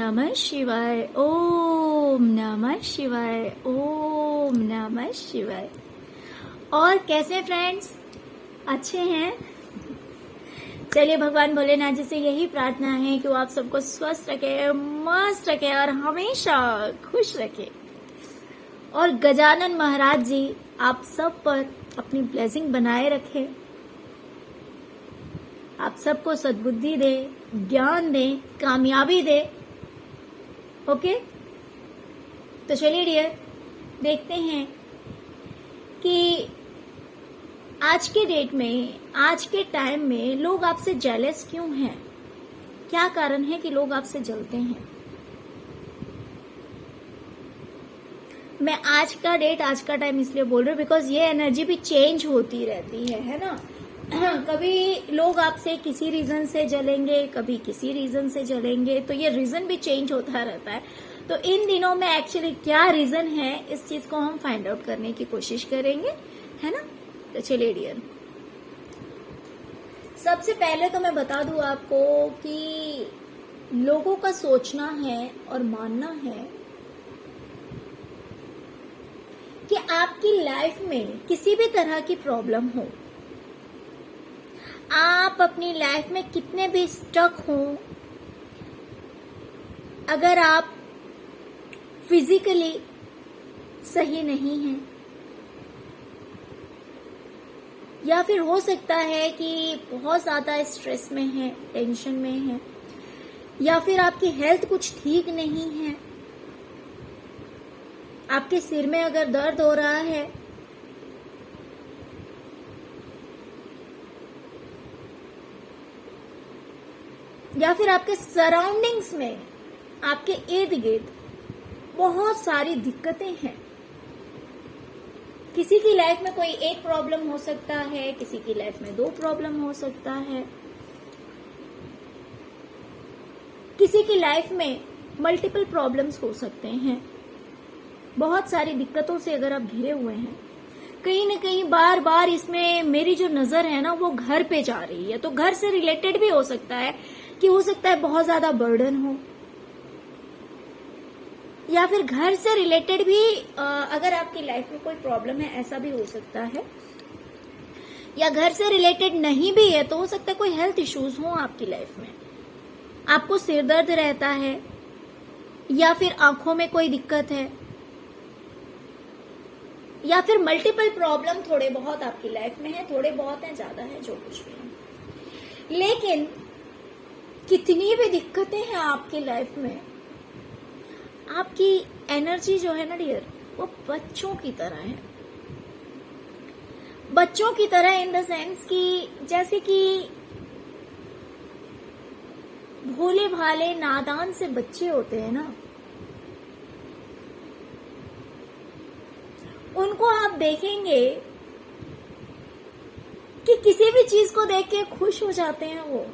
नमः शिवाय, ओम नमः शिवाय, ओम नमः शिवाय। और कैसे फ्रेंड्स, अच्छे हैं? चलिए भगवान भोलेनाथ जी से यही प्रार्थना है कि वो आप सबको स्वस्थ रखे, मस्त रखे और हमेशा खुश रखे। और गजानन महाराज जी आप सब पर अपनी ब्लेसिंग बनाए रखे, आप सबको सद्बुद्धि दे, ज्ञान दे, कामयाबी दे। ओके, तो चलिए डियर, देखते हैं कि आज के डेट में, आज के टाइम में लोग आपसे जेलस क्यों हैं? क्या कारण है कि लोग आपसे जलते हैं? मैं आज का डेट, आज का टाइम इसलिए बोल रही हूँ बिकॉज ये एनर्जी भी चेंज होती रहती है ना। कभी लोग आपसे किसी रीजन से जलेंगे, कभी किसी रीजन से जलेंगे, तो ये रीजन भी चेंज होता रहता है। तो इन दिनों में एक्चुअली क्या रीजन है, इस चीज को हम फाइंड आउट करने की कोशिश करेंगे, है ना। तो चलिए डियर, सबसे पहले तो मैं बता दूं आपको कि लोगों का सोचना है और मानना है कि आपकी लाइफ में किसी भी तरह की प्रॉब्लम हो, आप अपनी लाइफ में कितने भी स्टक हो, अगर आप फिजिकली सही नहीं हैं, या फिर हो सकता है कि बहुत ज्यादा स्ट्रेस में है, टेंशन में है, या फिर आपकी हेल्थ कुछ ठीक नहीं है, आपके सिर में अगर दर्द हो रहा है, या फिर आपके सराउंडिंग्स में, आपके इर्द गिर्द बहुत सारी दिक्कतें हैं। किसी की लाइफ में कोई एक प्रॉब्लम हो सकता है, किसी की लाइफ में 2 प्रॉब्लम हो सकता है, किसी की लाइफ में मल्टीपल प्रॉब्लम्स हो सकते हैं। बहुत सारी दिक्कतों से अगर आप घिरे हुए हैं, कहीं ना कहीं बार बार इसमें मेरी जो नजर है ना वो घर पे जा रही है। तो घर से रिलेटेड भी हो सकता है कि हो सकता है बहुत ज्यादा बर्डन हो, या फिर घर से रिलेटेड भी अगर आपकी लाइफ में कोई प्रॉब्लम है, ऐसा भी हो सकता है। या घर से रिलेटेड नहीं भी है तो हो सकता है कोई हेल्थ इश्यूज हो आपकी लाइफ में, आपको सिर दर्द रहता है, या फिर आंखों में कोई दिक्कत है, या फिर मल्टीपल प्रॉब्लम थोड़े बहुत आपकी लाइफ में है, थोड़े बहुत है, ज्यादा है, जो कुछ भी है। लेकिन कितनी भी दिक्कतें हैं आपकी लाइफ में, आपकी एनर्जी जो है ना डियर, वो बच्चों की तरह है। बच्चों की तरह इन द सेंस कि जैसे कि भोले भाले नादान से बच्चे होते हैं ना, उनको आप देखेंगे कि किसी भी चीज को देख के खुश हो जाते हैं वो।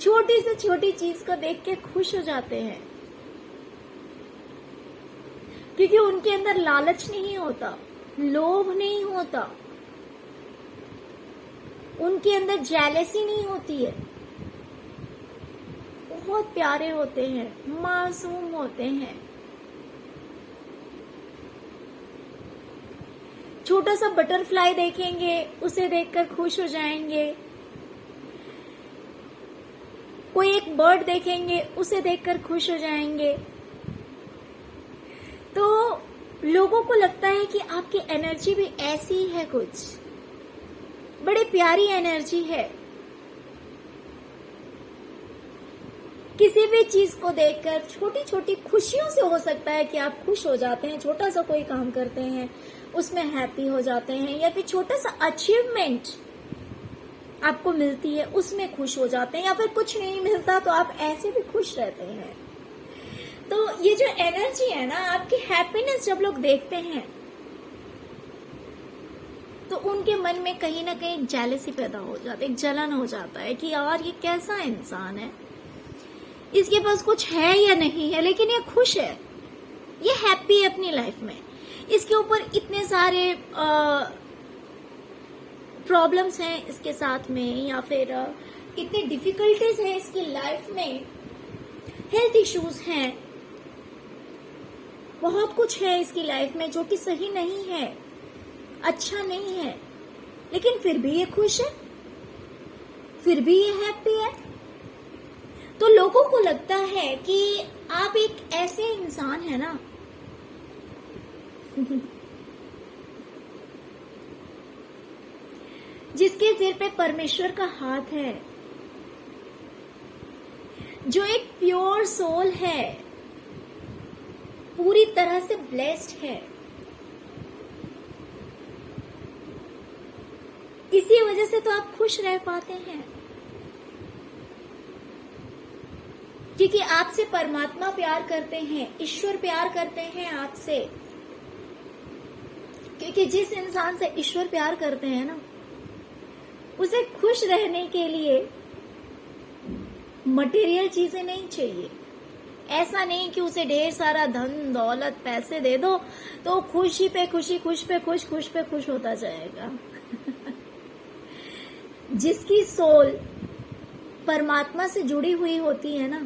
छोटी से छोटी चीज को देख के खुश हो जाते हैं, क्योंकि उनके अंदर लालच नहीं होता, लोभ नहीं होता, उनके अंदर जेलसी नहीं होती है। बहुत प्यारे होते हैं, मासूम होते हैं। छोटा सा बटरफ्लाई देखेंगे, उसे देखकर खुश हो जाएंगे। कोई एक बर्ड देखेंगे, उसे देखकर खुश हो जाएंगे। तो लोगों को लगता है कि आपकी एनर्जी भी ऐसी है, कुछ बड़ी प्यारी एनर्जी है। किसी भी चीज को देखकर छोटी छोटी खुशियों से हो सकता है कि आप खुश हो जाते हैं। छोटा सा कोई काम करते हैं, उसमें हैप्पी हो जाते हैं, या फिर छोटा सा अचीवमेंट आपको मिलती है, उसमें खुश हो जाते हैं, या फिर कुछ नहीं मिलता तो आप ऐसे भी खुश रहते हैं। तो ये जो एनर्जी है ना, आपकी हैप्पीनेस जब लोग देखते हैं तो उनके मन में कहीं ना कहीं जेलसी पैदा हो जाती है, एक जलन हो जाता है कि यार ये कैसा इंसान है, इसके पास कुछ है या नहीं है, लेकिन ये खुश है, ये हैप्पी है अपनी लाइफ में। इसके ऊपर इतने सारे प्रॉब्लम्स हैं इसके साथ में, या फिर इतनी डिफिकल्टीज है इसकी लाइफ में, हेल्थ इश्यूज हैं, बहुत कुछ है इसकी लाइफ में जो कि सही नहीं है, अच्छा नहीं है, लेकिन फिर भी ये खुश है, फिर भी ये हैप्पी है। तो लोगों को लगता है कि आप एक ऐसे इंसान है ना जिसके सिर पे परमेश्वर का हाथ है, जो एक प्योर सोल है, पूरी तरह से ब्लेस्ड है। इसी वजह से तो आप खुश रह पाते हैं, क्योंकि आपसे परमात्मा प्यार करते हैं, ईश्वर प्यार करते हैं आपसे। क्योंकि जिस इंसान से ईश्वर प्यार करते हैं ना, उसे खुश रहने के लिए मटेरियल चीजें नहीं चाहिए। ऐसा नहीं कि उसे ढेर सारा धन दौलत पैसे दे दो तो खुशी पे खुशी, खुश पे खुश, खुश पे खुश होता जाएगा। जिसकी सोल परमात्मा से जुड़ी हुई होती है ना,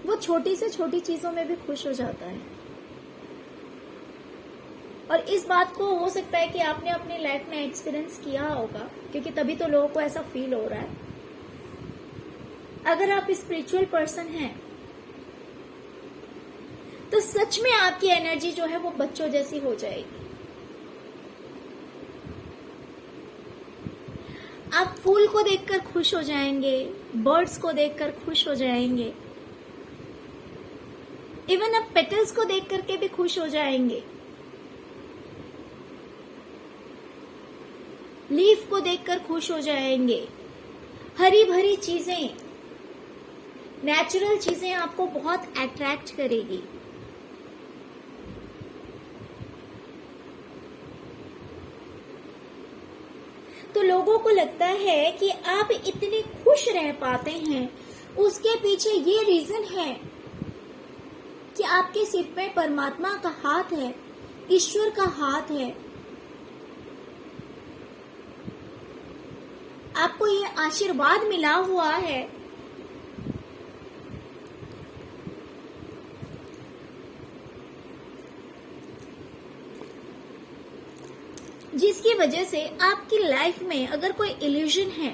वो छोटी से छोटी चीजों में भी खुश हो जाता है। और इस बात को हो सकता है कि आपने अपनी लाइफ में एक्सपीरियंस किया होगा, क्योंकि तभी तो लोगों को ऐसा फील हो रहा है। अगर आप स्पिरिचुअल पर्सन हैं तो सच में आपकी एनर्जी जो है वो बच्चों जैसी हो जाएगी। आप फूल को देखकर खुश हो जाएंगे, बर्ड्स को देखकर खुश हो जाएंगे, इवन आप पेटल्स को देख करके भी खुश हो जाएंगे, लीफ को देखकर खुश हो जाएंगे। हरी भरी चीजें, नेचुरल चीजें आपको बहुत अट्रैक्ट करेगी। तो लोगों को लगता है कि आप इतने खुश रह पाते हैं, उसके पीछे ये रीजन है कि आपके सिर पे परमात्मा का हाथ है, ईश्वर का हाथ है। आपको ये आशीर्वाद मिला हुआ है जिसकी वजह से आपकी लाइफ में अगर कोई इल्यूजन है,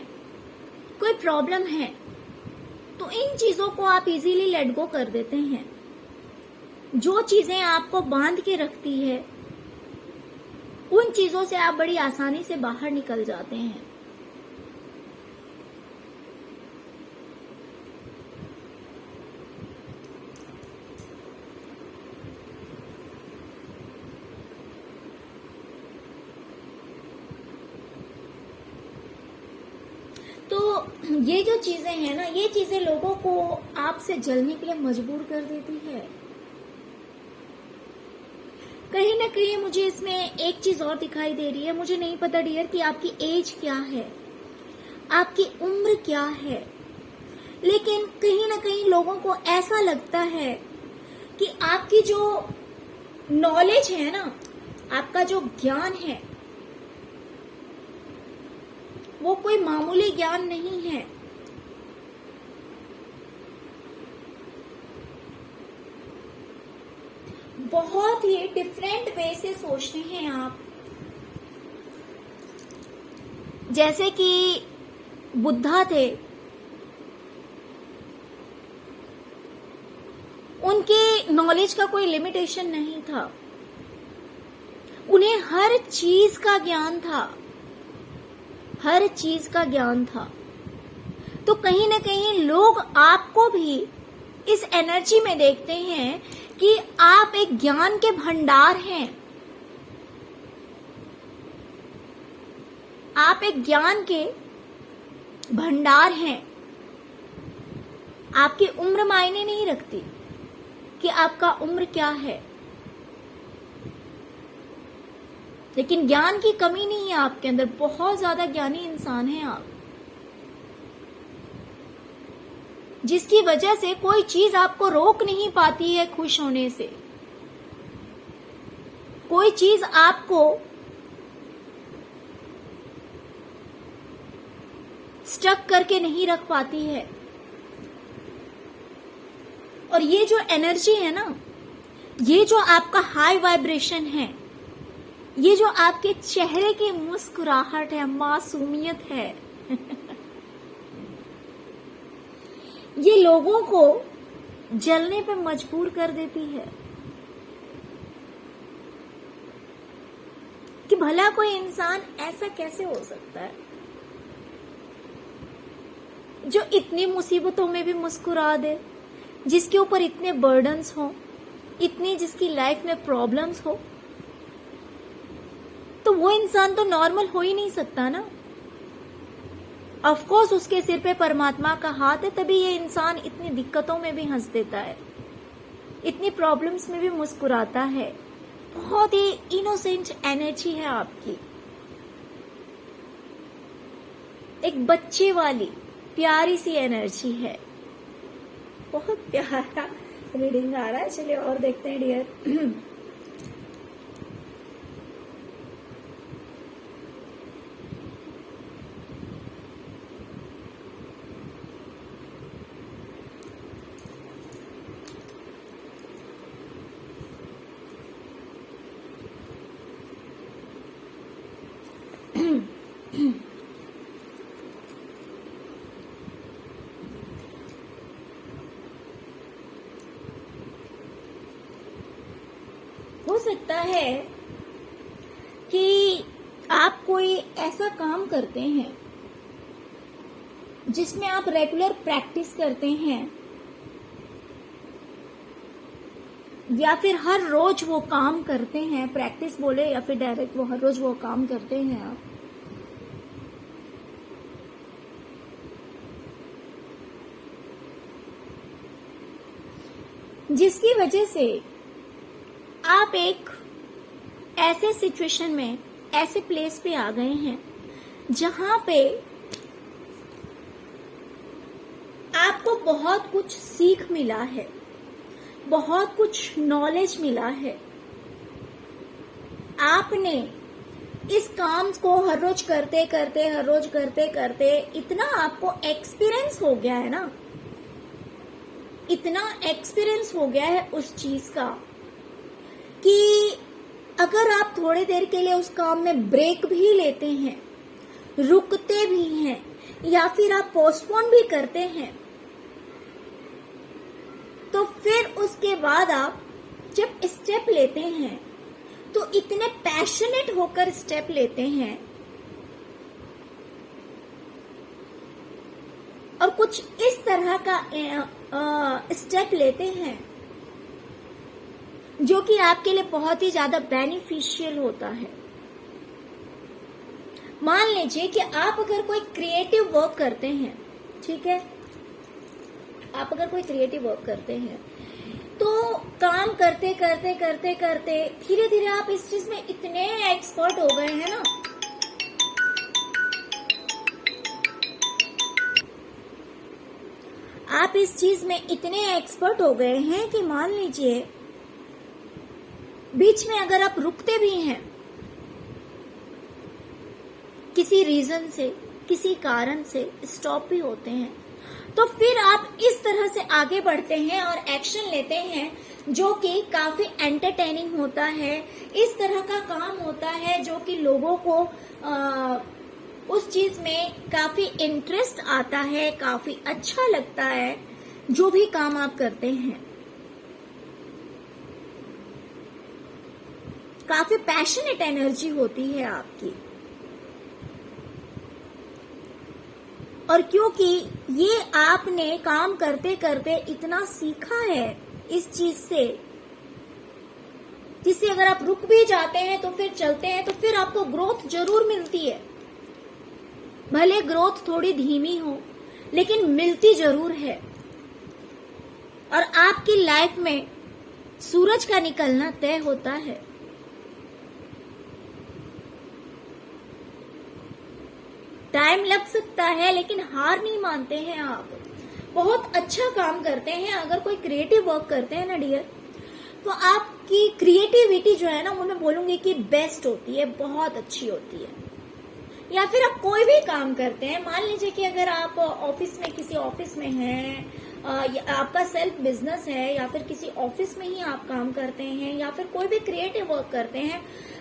कोई प्रॉब्लम है, तो इन चीजों को आप इजीली लेट गो कर देते हैं। जो चीजें आपको बांध के रखती है, उन चीजों से आप बड़ी आसानी से बाहर निकल जाते हैं। तो ये जो चीजें हैं ना, ये चीजें लोगों को आपसे जलने के लिए मजबूर कर देती है। कहीं ना कहीं मुझे इसमें एक चीज और दिखाई दे रही है। मुझे नहीं पता डियर कि आपकी एज क्या है, आपकी उम्र क्या है, लेकिन कहीं ना कहीं लोगों को ऐसा लगता है कि आपकी जो नॉलेज है ना, आपका जो ज्ञान है, वो कोई मामूली ज्ञान नहीं है। बहुत ही डिफरेंट वे से सोचते हैं आप। जैसे कि बुद्धा थे, उनके नॉलेज का कोई लिमिटेशन नहीं था, उन्हें हर चीज का ज्ञान था, हर चीज का ज्ञान था। तो कहीं ना कहीं लोग आपको भी इस एनर्जी में देखते हैं कि आप एक ज्ञान के भंडार हैं, आप एक ज्ञान के भंडार हैं। आपकी उम्र मायने नहीं रखती कि आपका उम्र क्या है, लेकिन ज्ञान की कमी नहीं है आपके अंदर। बहुत ज्यादा ज्ञानी इंसान हैं आप, जिसकी वजह से कोई चीज आपको रोक नहीं पाती है खुश होने से। कोई चीज आपको स्टक करके नहीं रख पाती है। और ये जो एनर्जी है ना, ये जो आपका हाई वाइब्रेशन है, ये जो आपके चेहरे की मुस्कुराहट है, मासूमियत है ये लोगों को जलने पे मजबूर कर देती है कि भला कोई इंसान ऐसा कैसे हो सकता है जो इतनी मुसीबतों में भी मुस्कुरा दे, जिसके ऊपर इतने बर्डन्स हो, इतनी जिसकी लाइफ में प्रॉब्लम्स हो। तो वो इंसान तो नॉर्मल हो ही नहीं सकता ना। ऑफ कोर्स उसके सिर पे परमात्मा का हाथ है, तभी ये इंसान इतनी दिक्कतों में भी हंस देता है, इतनी प्रॉब्लम्स में भी मुस्कुराता है। बहुत ही इनोसेंट एनर्जी है आपकी, एक बच्चे वाली प्यारी सी एनर्जी है। बहुत प्यारा रीडिंग आ रहा है। चलिए और देखते हैं डियर। हो सकता है कि आप कोई ऐसा काम करते हैं जिसमें आप रेगुलर प्रैक्टिस करते हैं, या फिर हर रोज वो काम करते हैं, प्रैक्टिस बोले या फिर डायरेक्ट वो हर रोज वो काम करते हैं आप। जिसकी वजह से आप एक ऐसे सिचुएशन में, ऐसे प्लेस पे आ गए हैं जहां पे आपको बहुत कुछ सीख मिला है, बहुत कुछ नॉलेज मिला है। आपने इस काम को हर रोज करते करते, हर रोज करते करते इतना आपको एक्सपीरियंस हो गया है ना, इतना एक्सपीरियंस हो गया है उस चीज का कि अगर आप थोड़ी देर के लिए उस काम में ब्रेक भी लेते हैं, रुकते भी हैं, या फिर आप पोस्टपोन भी करते हैं, तो फिर उसके बाद आप जब स्टेप लेते हैं तो इतने पैशनेट होकर स्टेप लेते हैं और कुछ इस तरह का स्टेप लेते हैं जो कि आपके लिए बहुत ही ज्यादा बेनिफिशियल होता है। मान लीजिए कि आप अगर कोई क्रिएटिव वर्क करते हैं, ठीक है, आप अगर कोई क्रिएटिव वर्क करते हैं तो काम करते करते करते करते धीरे धीरे आप इस चीज में इतने एक्सपर्ट हो गए हैं ना, आप इस चीज में इतने एक्सपर्ट हो गए हैं कि मान लीजिए बीच में अगर आप रुकते भी हैं किसी रीजन से, किसी कारण से स्टॉप भी होते हैं, तो फिर आप इस तरह से आगे बढ़ते हैं और एक्शन लेते हैं जो कि काफी एंटरटेनिंग होता है। इस तरह का काम होता है जो कि लोगों को उस चीज में काफी इंटरेस्ट आता है, काफी अच्छा लगता है जो भी काम आप करते हैं। काफी पैशनेट एनर्जी होती है आपकी। और क्योंकि ये आपने काम करते करते इतना सीखा है इस चीज से, जिससे अगर आप रुक भी जाते हैं तो फिर चलते हैं तो फिर आपको ग्रोथ जरूर मिलती है। भले ग्रोथ थोड़ी धीमी हो लेकिन मिलती जरूर है। और आपकी लाइफ में सूरज का निकलना तय होता है। टाइम लग सकता है लेकिन हार नहीं मानते हैं आप। बहुत अच्छा काम करते हैं। अगर कोई क्रिएटिव वर्क करते हैं ना डियर, तो आपकी क्रिएटिविटी जो है ना वो मैं बोलूंगी कि बेस्ट होती है, बहुत अच्छी होती है। या फिर आप कोई भी काम करते हैं, मान लीजिए कि अगर आप ऑफिस में, किसी ऑफिस में हैं, आपका सेल्फ बिजनेस है, या फिर किसी ऑफिस में ही आप काम करते हैं, या फिर कोई भी क्रिएटिव वर्क करते हैं,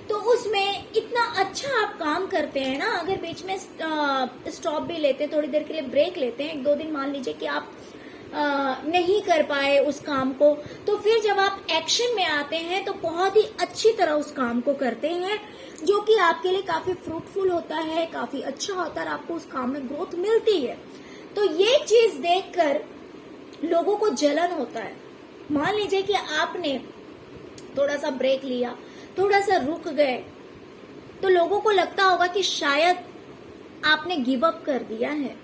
तो उसमें इतना अच्छा आप काम करते हैं ना, अगर बीच में स्टॉप भी लेते हैं, थोड़ी देर के लिए ब्रेक लेते हैं, 1-2 दिन मान लीजिए कि आप नहीं कर पाए उस काम को, तो फिर जब आप एक्शन में आते हैं तो बहुत ही अच्छी तरह उस काम को करते हैं, जो कि आपके लिए काफी फ्रूटफुल होता है, काफी अच्छा होता है, आपको उस काम में ग्रोथ मिलती है। तो ये चीज देखकर लोगों को जलन होता है। मान लीजिए कि आपने थोड़ा सा ब्रेक लिया, थोड़ा सा रुक गए, तो लोगों को लगता होगा कि शायद आपने गिव अप कर दिया है,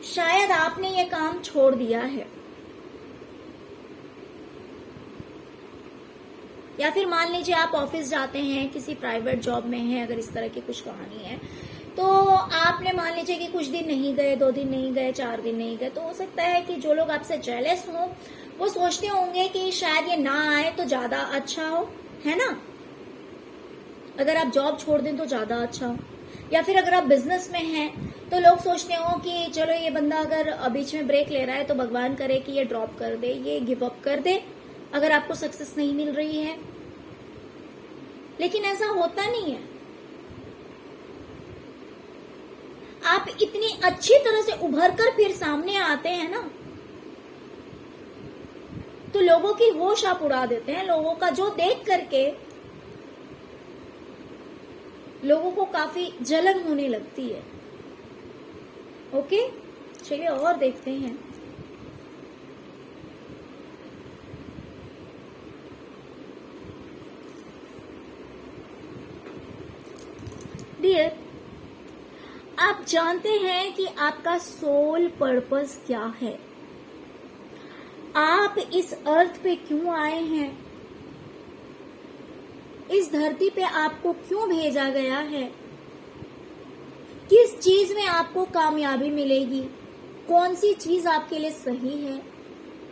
शायद आपने ये काम छोड़ दिया है। या फिर मान लीजिए आप ऑफिस जाते हैं, किसी प्राइवेट जॉब में हैं, अगर इस तरह की कुछ कहानी है, तो आपने मान लीजिए कि कुछ दिन नहीं गए, 2 दिन नहीं गए, 4 दिन नहीं गए, तो हो सकता है कि जो लोग आपसे जेलस हो वो सोचते होंगे कि शायद ये ना आए तो ज्यादा अच्छा हो, है ना। अगर आप जॉब छोड़ दें तो ज्यादा अच्छा हो। या फिर अगर आप बिजनेस में हैं तो लोग सोचते हो कि चलो ये बंदा अगर बीच में ब्रेक ले रहा है तो भगवान करे कि ये ड्रॉप कर दे, ये गिव अप कर दे, अगर आपको सक्सेस नहीं मिल रही है। लेकिन ऐसा होता नहीं है। आप इतनी अच्छी तरह से उभर कर फिर सामने आते हैं ना, तो लोगों की होश आप उड़ा देते हैं। लोगों का जो देख करके लोगों को काफी जलन होने लगती है। ओके, चलिए और देखते हैं। डियर, आप जानते हैं कि आपका सोल पर्पस क्या है? आप इस अर्थ पे क्यों आए हैं? इस धरती पे आपको क्यों भेजा गया है? किस चीज में आपको कामयाबी मिलेगी? कौन सी चीज आपके लिए सही है,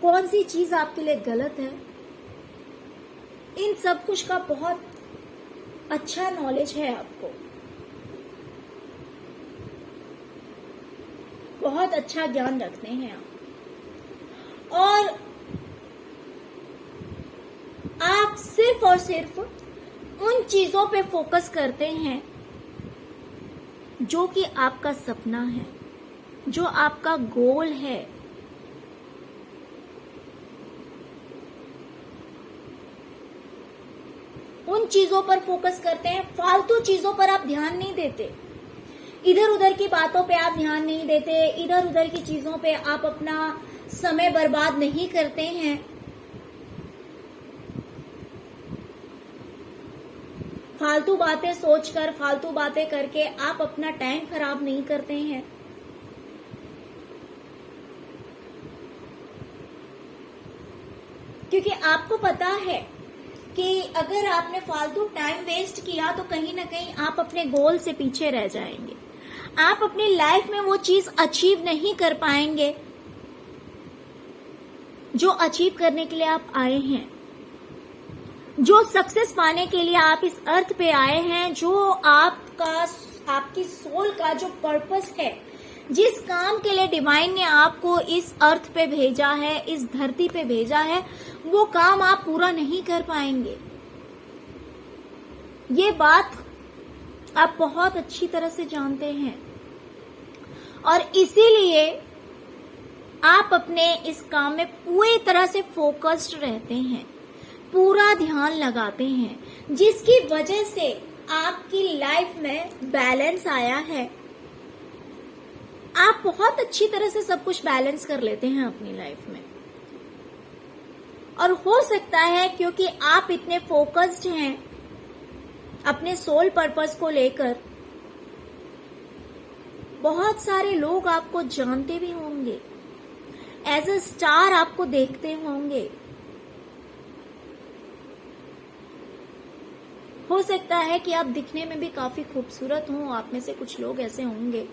कौन सी चीज आपके लिए गलत है? इन सब कुछ का बहुत अच्छा नॉलेज है आपको, बहुत अच्छा ज्ञान रखते हैं आप। और आप सिर्फ और सिर्फ उन चीजों पे फोकस करते हैं जो कि आपका सपना है, जो आपका गोल है। उन चीजों पर फोकस करते हैं, फालतू चीजों पर आप ध्यान नहीं देते, इधर उधर की बातों पे आप ध्यान नहीं देते, इधर उधर की चीजों पे आप अपना समय बर्बाद नहीं करते हैं। फालतू बातें सोचकर, फालतू बातें करके आप अपना टाइम खराब नहीं करते हैं। क्योंकि आपको पता है कि अगर आपने फालतू टाइम वेस्ट किया तो कहीं ना कहीं आप अपने गोल से पीछे रह जाएंगे। आप अपनी लाइफ में वो चीज अचीव नहीं कर पाएंगे जो अचीव करने के लिए आप आए हैं, जो सक्सेस पाने के लिए आप इस अर्थ पे आए हैं, जो आपकी सोल का जो पर्पस है, जिस काम के लिए डिवाइन ने आपको इस अर्थ पे भेजा है, इस धरती पे भेजा है, वो काम आप पूरा नहीं कर पाएंगे। ये बात आप बहुत अच्छी तरह से जानते हैं और इसीलिए आप अपने इस काम में पूरी तरह से फोकस्ड रहते हैं, पूरा ध्यान लगाते हैं, जिसकी वजह से आपकी लाइफ में बैलेंस आया है। आप बहुत अच्छी तरह से सब कुछ बैलेंस कर लेते हैं अपनी लाइफ में। और हो सकता है क्योंकि आप इतने फोकस्ड हैं अपने सोल पर्पस को लेकर, बहुत सारे लोग आपको जानते भी होंगे, एज अ स्टार आपको देखते होंगे। हो सकता है कि आप दिखने में भी काफी खूबसूरत हों, आप में से कुछ लोग ऐसे होंगे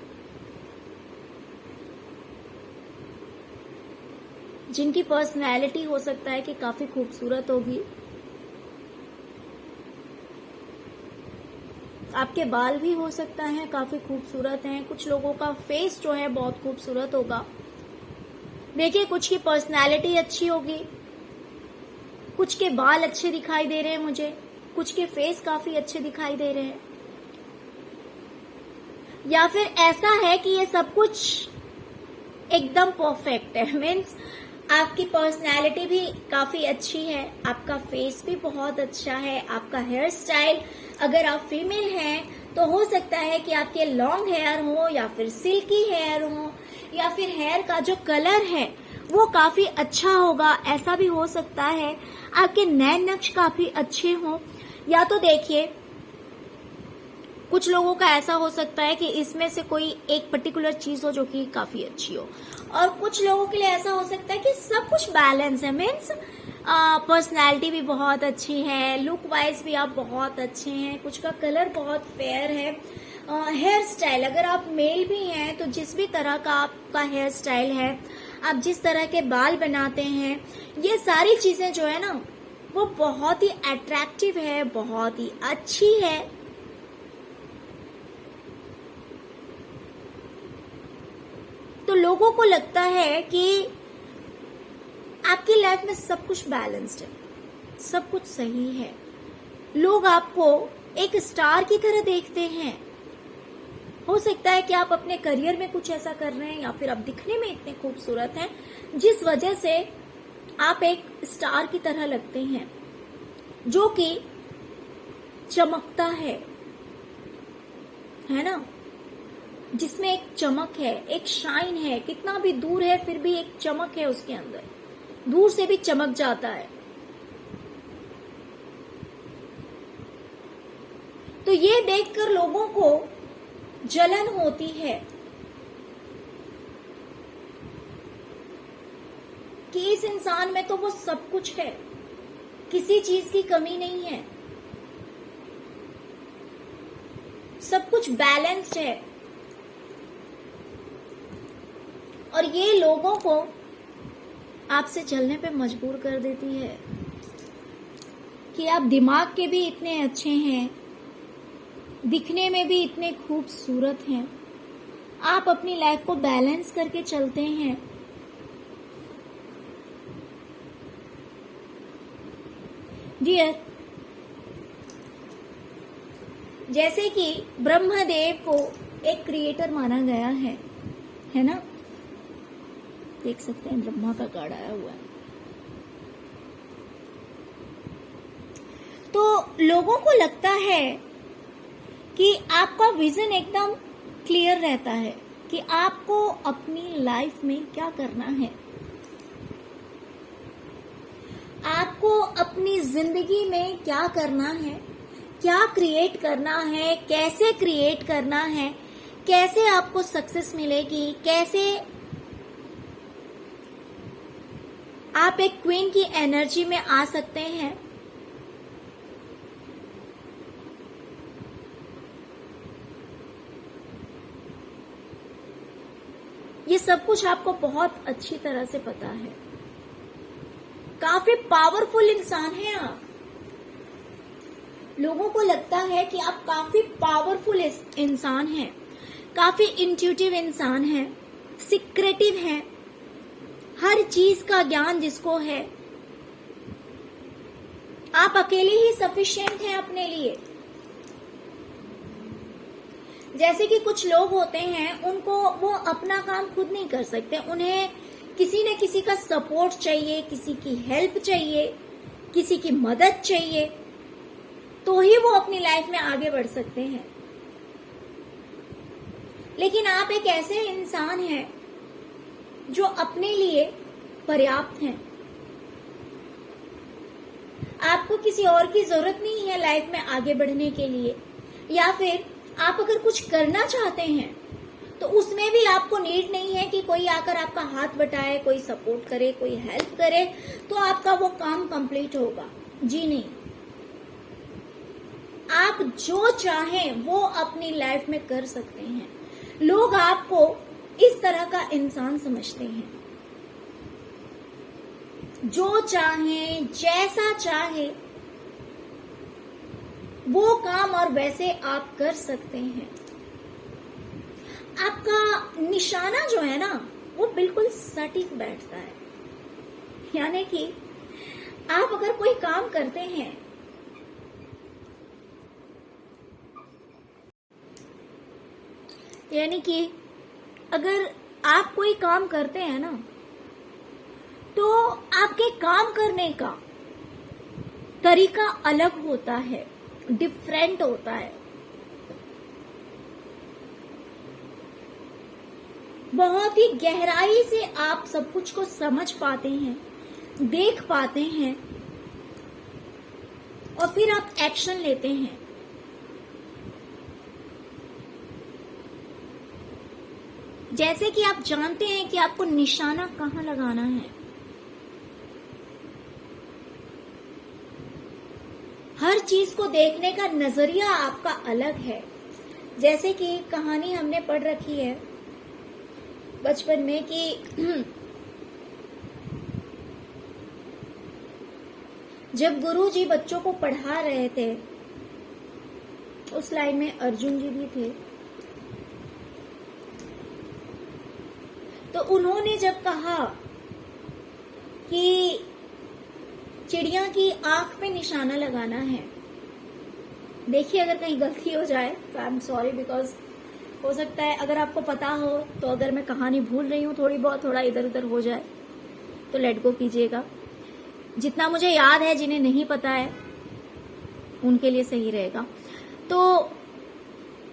जिनकी पर्सनैलिटी हो सकता है कि काफी खूबसूरत होगी। आपके बाल भी हो सकता है काफी खूबसूरत हैं, कुछ लोगों का फेस जो है बहुत खूबसूरत होगा। देखिए, कुछ की पर्सनैलिटी अच्छी होगी, कुछ के बाल अच्छे दिखाई दे रहे हैं मुझे, कुछ के फेस काफी अच्छे दिखाई दे रहे हैं, या फिर ऐसा है कि ये सब कुछ एकदम परफेक्ट है। मीन्स आपकी पर्सनैलिटी भी काफी अच्छी है, आपका फेस भी बहुत अच्छा है, आपका हेयर स्टाइल, अगर आप फीमेल हैं तो हो सकता है कि आपके लॉन्ग हेयर हो या फिर सिल्की हेयर हो, या फिर हेयर का जो कलर है वो काफी अच्छा होगा, ऐसा भी हो सकता है। आपके नैन नक्श काफी अच्छे हों, या तो देखिए कुछ लोगों का ऐसा हो सकता है कि इसमें से कोई एक पर्टिकुलर चीज हो जो कि काफी अच्छी हो, और कुछ लोगों के लिए ऐसा हो सकता है कि सब कुछ बैलेंस है। मीन्स पर्सनैलिटी भी बहुत अच्छी है, लुक वाइज भी आप बहुत अच्छे हैं, कुछ का कलर बहुत फेयर है। हेयर स्टाइल, अगर आप मेल भी हैं तो जिस भी तरह का आपका हेयर स्टाइल है, आप जिस तरह के बाल बनाते हैं, ये सारी चीजें जो है ना वो बहुत ही अट्रैक्टिव है, बहुत ही अच्छी है। तो लोगों को लगता है कि आपकी लाइफ में सब कुछ बैलेंस्ड है, सब कुछ सही है। लोग आपको एक स्टार की तरह देखते हैं। हो सकता है कि आप अपने करियर में कुछ ऐसा कर रहे हैं, या फिर आप दिखने में इतने खूबसूरत हैं जिस वजह से आप एक स्टार की तरह लगते हैं, जो कि चमकता है ना, जिसमें एक चमक है, एक शाइन है, कितना भी दूर है फिर भी एक चमक है उसके अंदर, दूर से भी चमक जाता है। तो ये देखकर लोगों को जलन होती है कि इस इंसान में तो वो सब कुछ है, किसी चीज की कमी नहीं है, सब कुछ बैलेंस्ड है। और ये लोगों को आपसे चलने पे मजबूर कर देती है कि आप दिमाग के भी इतने अच्छे हैं, दिखने में भी इतने खूबसूरत हैं, आप अपनी लाइफ को बैलेंस करके चलते हैं। डियर, जैसे कि ब्रह्मदेव को एक क्रिएटर माना गया है ना, देख सकते हैं ब्रह्मा का कार्ड आया हुआ है। तो लोगों को लगता है कि आपका विजन एकदम क्लियर रहता है कि आपको अपनी लाइफ में क्या करना है, आपको अपनी जिंदगी में क्या करना है, क्या क्रिएट करना है, कैसे क्रिएट करना है, कैसे आपको सक्सेस मिलेगी, कैसे आप एक क्वीन की एनर्जी में आ सकते हैं। ये सब कुछ आपको बहुत अच्छी तरह से पता है। काफी पावरफुल इंसान हैं आप। लोगों को लगता है कि आप काफी पावरफुल इंसान हैं, काफी इंट्यूटिव इंसान हैं, सीक्रेटिव हैं, हर चीज का ज्ञान जिसको है। आप अकेले ही सफिशिएंट हैं अपने लिए। जैसे कि कुछ लोग होते हैं, उनको वो अपना काम खुद नहीं कर सकते, उन्हें किसी न किसी का सपोर्ट चाहिए, किसी की हेल्प चाहिए, किसी की मदद चाहिए, तो ही वो अपनी लाइफ में आगे बढ़ सकते हैं। लेकिन आप एक ऐसे इंसान हैं जो अपने लिए पर्याप्त हैं। आपको किसी और की जरूरत नहीं है लाइफ में आगे बढ़ने के लिए, या फिर आप अगर कुछ करना चाहते हैं तो उसमें भी आपको नीड नहीं है कि कोई आकर आपका हाथ बटाए, कोई सपोर्ट करे, कोई हेल्प करे तो आपका वो काम कंप्लीट होगा। जी नहीं, आप जो चाहें वो अपनी लाइफ में कर सकते हैं। लोग आपको इस तरह का इंसान समझते हैं, जो चाहे, जैसा चाहे वो काम और वैसे आप कर सकते हैं। आपका निशाना जो है ना वो बिल्कुल सटीक बैठता है। यानी कि आप अगर कोई काम करते हैं, यानी कि अगर आप कोई काम करते हैं ना, तो आपके काम करने का तरीका अलग होता है, डिफरेंट होता है। बहुत ही गहराई से आप सब कुछ को समझ पाते हैं, देख पाते हैं और फिर आप एक्शन लेते हैं। जैसे कि आप जानते हैं कि आपको निशाना कहाँ लगाना है। हर चीज को देखने का नजरिया आपका अलग है। जैसे कि कहानी हमने पढ़ रखी है बचपन में कि जब गुरुजी बच्चों को पढ़ा रहे थे, उस लाइन में अर्जुन जी भी थे, तो उन्होंने जब कहा कि चिड़िया की आंख पे निशाना लगाना है, देखिए अगर कहीं गलती हो जाए तो आई एम सॉरी, बिकॉज हो सकता है अगर आपको पता हो तो, अगर मैं कहानी भूल रही हूँ थोड़ी बहुत, थोड़ा इधर उधर हो जाए तो लेट गो कीजिएगा। जितना मुझे याद है, जिन्हें नहीं पता है उनके लिए सही रहेगा। तो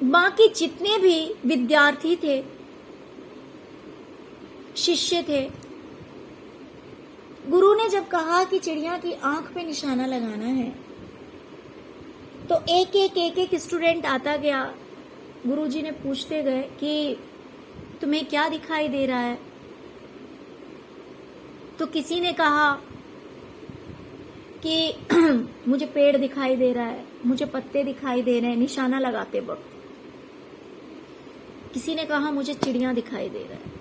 बाकी जितने भी विद्यार्थी थे, शिष्य थे, गुरु ने जब कहा कि चिड़िया की आंख पे निशाना लगाना है, तो एक स्टूडेंट आता गया, गुरुजी ने पूछते गए कि तुम्हें क्या दिखाई दे रहा है। तो किसी ने कहा कि मुझे पेड़ दिखाई दे रहा है, मुझे पत्ते दिखाई दे रहे हैं निशाना लगाते वक्त। किसी ने कहा मुझे चिड़िया दिखाई दे रहा है।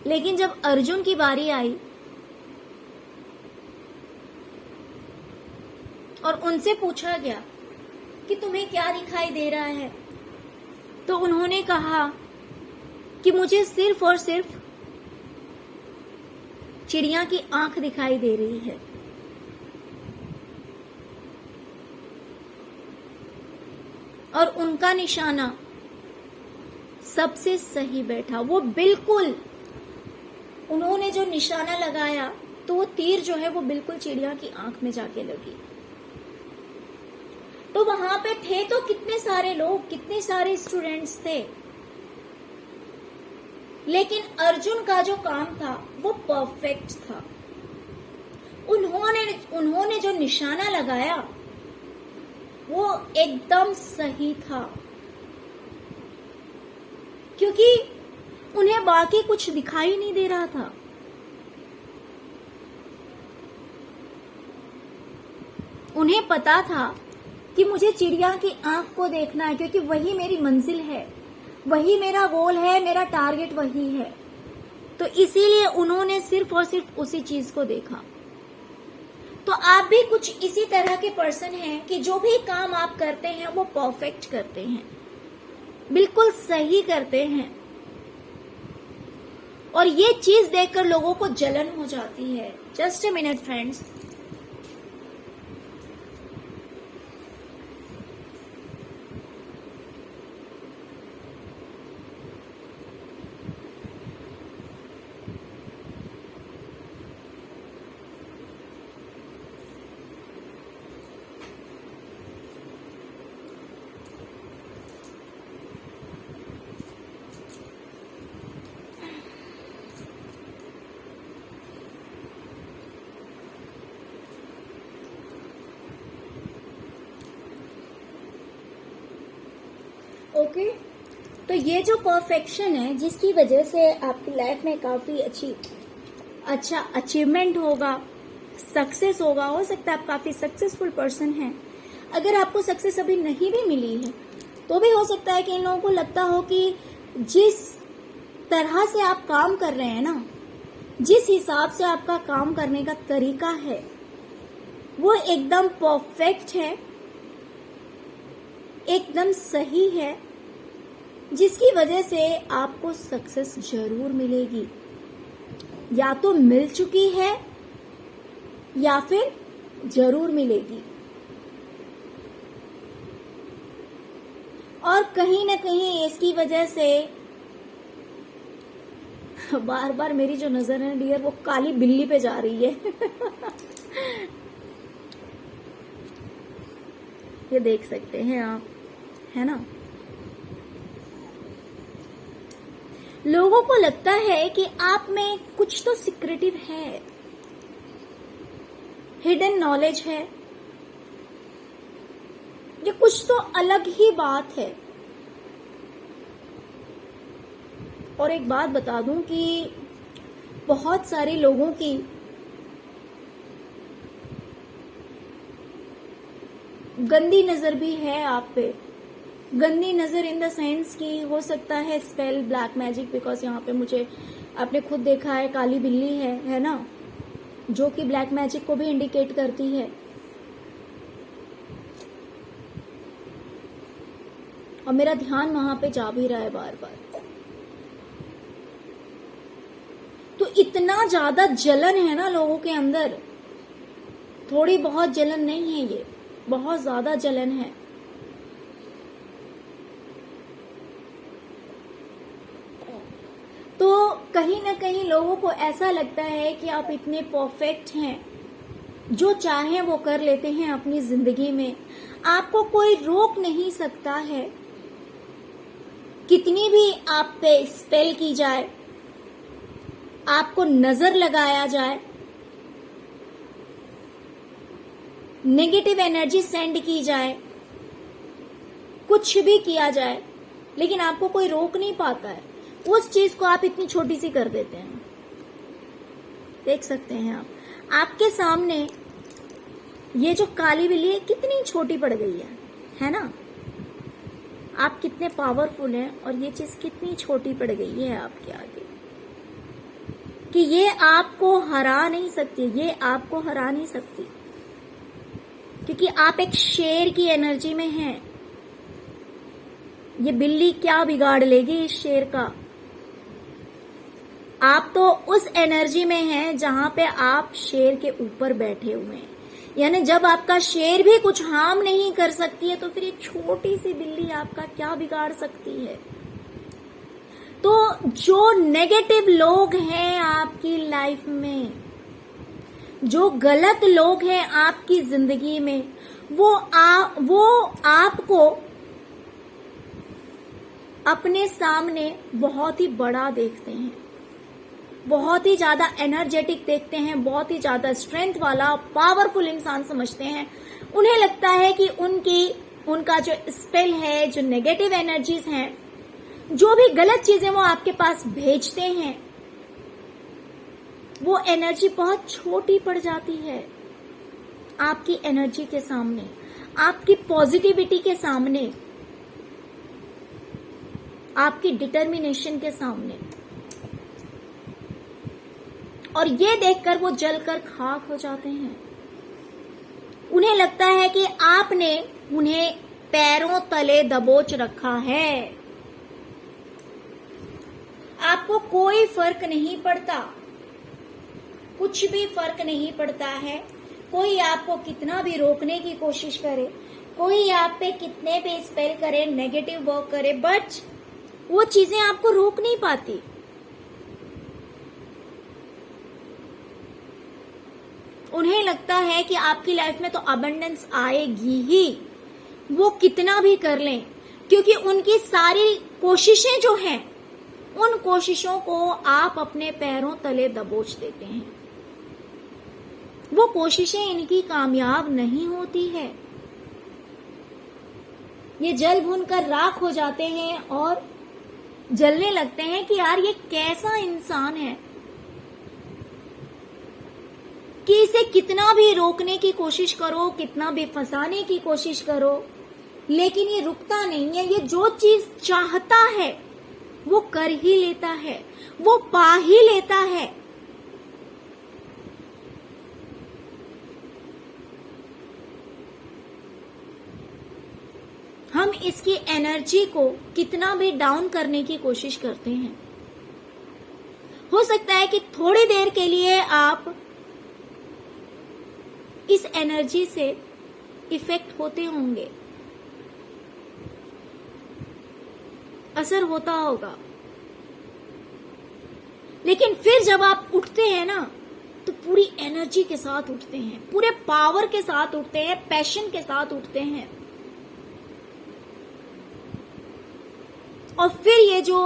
लेकिन जब अर्जुन की बारी आई और उनसे पूछा गया कि तुम्हें क्या दिखाई दे रहा है, तो उन्होंने कहा कि मुझे सिर्फ और सिर्फ चिड़िया की आंख दिखाई दे रही है। और उनका निशाना सबसे सही बैठा। वो बिल्कुल, उन्होंने जो निशाना लगाया तो वो तीर जो है वो बिल्कुल चिड़िया की आंख में जाके लगी। तो वहां पे थे तो कितने सारे लोग, कितने सारे स्टूडेंट्स थे, लेकिन अर्जुन का जो काम था वो परफेक्ट था। उन्होंने जो निशाना लगाया वो एकदम सही था, क्योंकि उन्हें बाकी कुछ दिखाई नहीं दे रहा था। उन्हें पता था कि मुझे चिड़िया की आंख को देखना है, क्योंकि वही मेरी मंजिल है, वही मेरा गोल है, मेरा टारगेट वही है। तो इसीलिए उन्होंने सिर्फ और सिर्फ उसी चीज को देखा। तो आप भी कुछ इसी तरह के पर्सन हैं कि जो भी काम आप करते हैं वो परफेक्ट करते हैं, बिल्कुल सही करते हैं, और ये चीज देखकर लोगों को जलन हो जाती है। Just a minute friends. Okay, तो ये जो परफेक्शन है, जिसकी वजह से आपकी लाइफ में काफी अच्छा अचीवमेंट होगा, सक्सेस होगा। हो सकता है आप काफी सक्सेसफुल पर्सन हैं। अगर आपको सक्सेस अभी नहीं भी मिली है तो भी हो सकता है कि इन लोगों को लगता हो कि जिस तरह से आप काम कर रहे हैं ना, जिस हिसाब से आपका काम करने का तरीका है, वो एकदम परफेक्ट है, एकदम सही है, जिसकी वजह से आपको सक्सेस जरूर मिलेगी। या तो मिल चुकी है या फिर जरूर मिलेगी। और कहीं ना कहीं इसकी वजह से बार बार मेरी जो नजर है डियर वो काली बिल्ली पे जा रही है। ये देख सकते हैं आप, है ना। लोगों को लगता है कि आप में कुछ तो सीक्रेटिव है, हिडन नॉलेज है, ये कुछ तो अलग ही बात है। और एक बात बता दूं कि बहुत सारे लोगों की गंदी नजर भी है आप पे। गंदी नजर इन द सेंस की हो सकता है स्पेल, ब्लैक मैजिक, बिकॉज यहाँ पे मुझे आपने खुद देखा है काली बिल्ली है ना, जो कि ब्लैक मैजिक को भी इंडिकेट करती है। और मेरा ध्यान वहां पे जा भी रहा है बार बार। तो इतना ज्यादा जलन है ना लोगों के अंदर, थोड़ी बहुत जलन नहीं है, ये बहुत ज्यादा जलन है। तो कहीं ना कहीं लोगों को ऐसा लगता है कि आप इतने परफेक्ट हैं, जो चाहे वो कर लेते हैं अपनी जिंदगी में, आपको कोई रोक नहीं सकता है। कितनी भी आप पे स्पेल की जाए, आपको नजर लगाया जाए, नेगेटिव एनर्जी सेंड की जाए, कुछ भी किया जाए, लेकिन आपको कोई रोक नहीं पाता है। उस चीज को आप इतनी छोटी सी कर देते हैं। देख सकते हैं आप, आपके सामने ये जो काली बिल्ली है कितनी छोटी पड़ गई है ना। आप कितने पावरफुल हैं और ये चीज कितनी छोटी पड़ गई है आपके आगे कि ये आपको हरा नहीं सकती, ये आपको हरा नहीं सकती, क्योंकि आप एक शेर की एनर्जी में हैं। ये बिल्ली क्या बिगाड़ लेगी इस शेर का। आप तो उस एनर्जी में हैं जहां पे आप शेर के ऊपर बैठे हुए हैं, यानी जब आपका शेर भी कुछ हार्म नहीं कर सकती है तो फिर ये छोटी सी बिल्ली आपका क्या बिगाड़ सकती है। तो जो नेगेटिव लोग हैं आपकी लाइफ में, जो गलत लोग हैं आपकी जिंदगी में, वो आपको अपने सामने बहुत ही बड़ा देखते हैं, बहुत ही ज्यादा एनर्जेटिक देखते हैं, बहुत ही ज्यादा स्ट्रेंथ वाला पावरफुल इंसान समझते हैं। उन्हें लगता है कि उनका जो स्पेल है, जो नेगेटिव एनर्जीज हैं, जो भी गलत चीजें वो आपके पास भेजते हैं, वो एनर्जी बहुत छोटी पड़ जाती है आपकी एनर्जी के सामने, आपकी पॉजिटिविटी के सामने, आपकी डिटर्मिनेशन के सामने। और ये देखकर वो जलकर खाक हो जाते हैं। उन्हें लगता है कि आपने उन्हें पैरों तले दबोच रखा है। आपको कोई फर्क नहीं पड़ता, कुछ भी फर्क नहीं पड़ता है। कोई आपको कितना भी रोकने की कोशिश करे, कोई आप पे कितने भी स्पेल करे, नेगेटिव वर्क करे, बट वो चीजें आपको रोक नहीं पाती। उन्हें लगता है कि आपकी लाइफ में तो अबंडेंस आएगी ही, वो कितना भी कर लें, क्योंकि उनकी सारी कोशिशें जो हैं, उन कोशिशों को आप अपने पैरों तले दबोच देते हैं। वो कोशिशें इनकी कामयाब नहीं होती है। ये जल भून कर राख हो जाते हैं और जलने लगते हैं कि यार ये कैसा इंसान है कि इसे कितना भी रोकने की कोशिश करो, कितना भी फंसाने की कोशिश करो, लेकिन ये रुकता नहीं है। ये जो चीज चाहता है वो कर ही लेता है, वो पा ही लेता है। हम इसकी एनर्जी को कितना भी डाउन करने की कोशिश करते हैं। हो सकता है कि थोड़ी देर के लिए आप इस एनर्जी से इफेक्ट होते होंगे, असर होता होगा, लेकिन फिर जब आप उठते हैं ना तो पूरी एनर्जी के साथ उठते हैं, पूरे पावर के साथ उठते हैं, पैशन के साथ उठते हैं। और फिर ये जो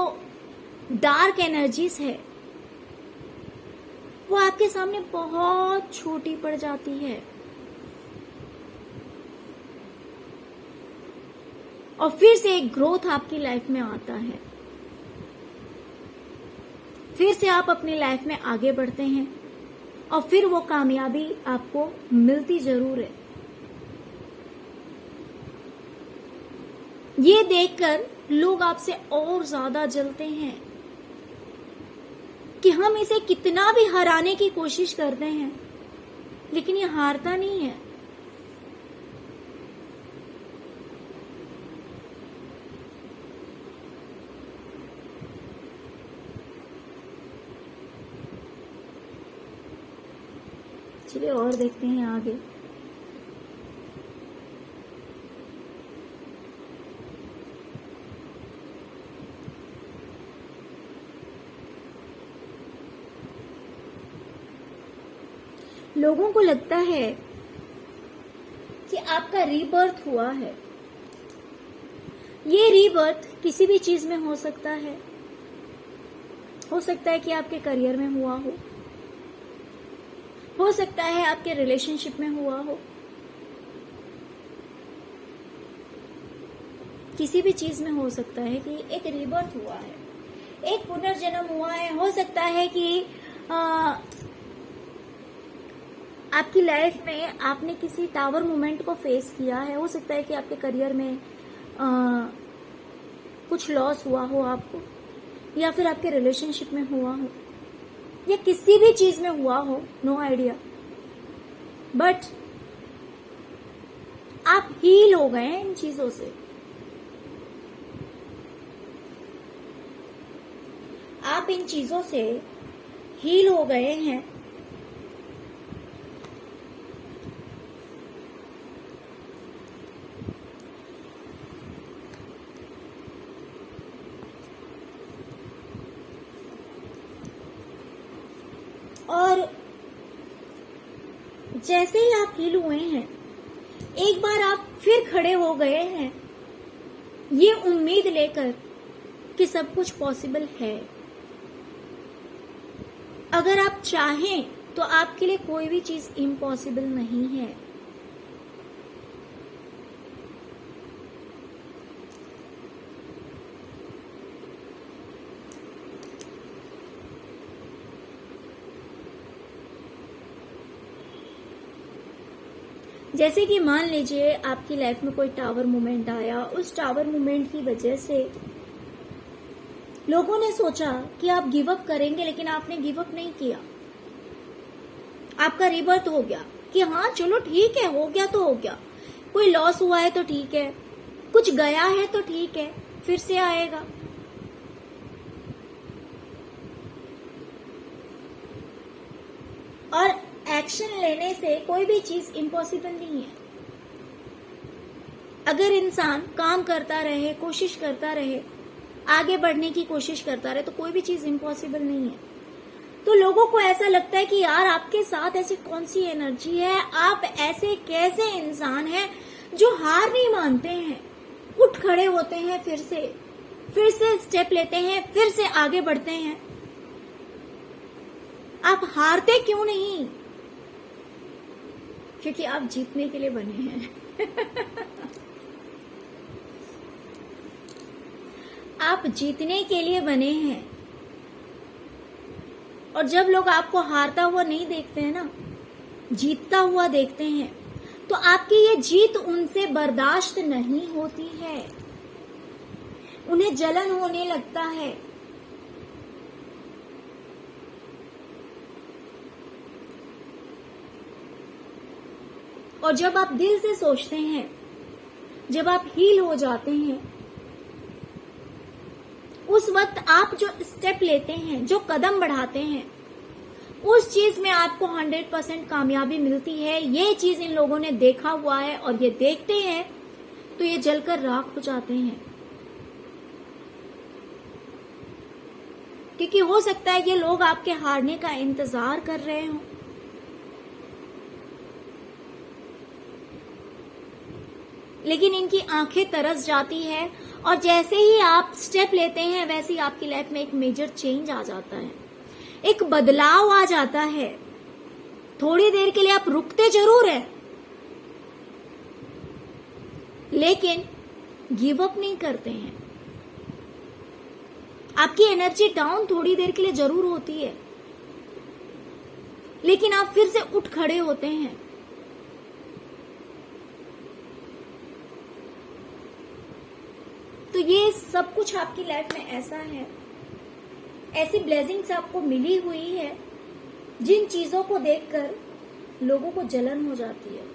डार्क एनर्जीज है वो आपके सामने बहुत छोटी पड़ जाती है और फिर से एक ग्रोथ आपकी लाइफ में आता है। फिर से आप अपनी लाइफ में आगे बढ़ते हैं और फिर वो कामयाबी आपको मिलती जरूर है। ये देखकर लोग आपसे और ज्यादा जलते हैं कि हम इसे कितना भी हराने की कोशिश करते हैं लेकिन ये हारता नहीं है। चलिए और देखते हैं आगे। लोगों को लगता है कि आपका रीबर्थ हुआ है। ये रीबर्थ किसी भी चीज में हो सकता है। हो सकता है कि आपके करियर में हुआ हो सकता है आपके रिलेशनशिप में हुआ हो, किसी भी चीज में हो सकता है कि एक रीबर्थ हुआ है, एक पुनर्जन्म हुआ है। हो सकता है कि आपकी लाइफ में आपने किसी टावर मोमेंट को फेस किया है। हो सकता है कि आपके करियर में कुछ लॉस हुआ हो आपको, या फिर आपके रिलेशनशिप में हुआ हो, या किसी भी चीज में हुआ हो, नो आइडिया। बट आप हील हो गए हैं इन चीजों से। आप इन चीजों से हील हो गए हैं। और जैसे ही आप हील हुए हैं, एक बार आप फिर खड़े हो गए हैं ये उम्मीद लेकर कि सब कुछ पॉसिबल है। अगर आप चाहें तो आपके लिए कोई भी चीज इम्पॉसिबल नहीं है। जैसे कि मान लीजिए आपकी लाइफ में कोई टावर मोमेंट आया, उस टावर मोमेंट की वजह से लोगों ने सोचा कि आप गिव अप करेंगे, लेकिन आपने गिव अप नहीं किया। आपका रिबर्थ हो गया कि हाँ चलो ठीक है, हो गया तो हो गया। कोई लॉस हुआ है तो ठीक है, कुछ गया है तो ठीक है, फिर से आएगा। और एक्शन लेने से कोई भी चीज इम्पॉसिबल नहीं है। अगर इंसान काम करता रहे, कोशिश करता रहे, आगे बढ़ने की कोशिश करता रहे, तो कोई भी चीज इम्पॉसिबल नहीं है। तो लोगों को ऐसा लगता है कि यार आपके साथ ऐसी कौन सी एनर्जी है, आप ऐसे कैसे इंसान हैं जो हार नहीं मानते हैं, उठ खड़े होते हैं, फिर से स्टेप लेते हैं, फिर से आगे बढ़ते हैं। आप हारते क्यों नहीं? क्योंकि आप जीतने के लिए बने हैं। आप जीतने के लिए बने हैं। और जब लोग आपको हारता हुआ नहीं देखते हैं ना, जीतता हुआ देखते हैं, तो आपकी ये जीत उनसे बर्दाश्त नहीं होती है, उन्हें जलन होने लगता है। और जब आप दिल से सोचते हैं जब आप हील हो जाते हैं, उस वक्त आप जो स्टेप लेते हैं, जो कदम बढ़ाते हैं, उस चीज में आपको 100% कामयाबी मिलती है। ये चीज इन लोगों ने देखा हुआ है और ये देखते हैं तो ये जलकर राख हो जाते हैं। क्योंकि हो सकता है ये लोग आपके हारने का इंतजार कर रहे हों। लेकिन इनकी आंखें तरस जाती है और जैसे ही आप स्टेप लेते हैं वैसे ही आपकी लाइफ में एक मेजर चेंज आ जाता है, एक बदलाव आ जाता है। थोड़ी देर के लिए आप रुकते जरूर हैं, लेकिन गिव अप नहीं करते हैं। आपकी एनर्जी डाउन थोड़ी देर के लिए जरूर होती है, लेकिन आप फिर से उठ खड़े होते हैं। तो ये सब कुछ आपकी लाइफ में ऐसा है, ऐसी ब्लेसिंग्स आपको मिली हुई है जिन चीजों को देखकर लोगों को जलन हो जाती है।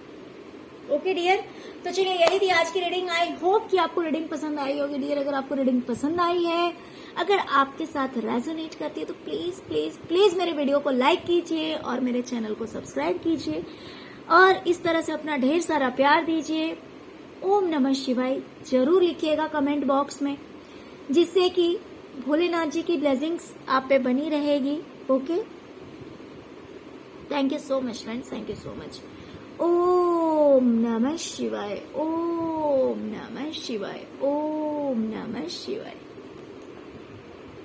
ओके डियर, तो चलिए यही थी आज की रीडिंग। आई होप कि आपको रीडिंग पसंद आई होगी डियर। अगर आपको रीडिंग पसंद आई है, अगर आपके साथ रेजोनेट करती है, तो प्लीज प्लीज प्लीज मेरे वीडियो को लाइक कीजिए और मेरे चैनल को सब्सक्राइब कीजिए और इस तरह से अपना ढेर सारा प्यार दीजिए। ओम नमः शिवाय जरूर लिखिएगा कमेंट बॉक्स में, जिससे कि भोलेनाथ जी की ब्लेसिंग्स आप पे बनी रहेगी। Okay, thank you so much friends, thank you so much. ओम नमः शिवाय, ओम नमः शिवाय, ओम नमः शिवाय।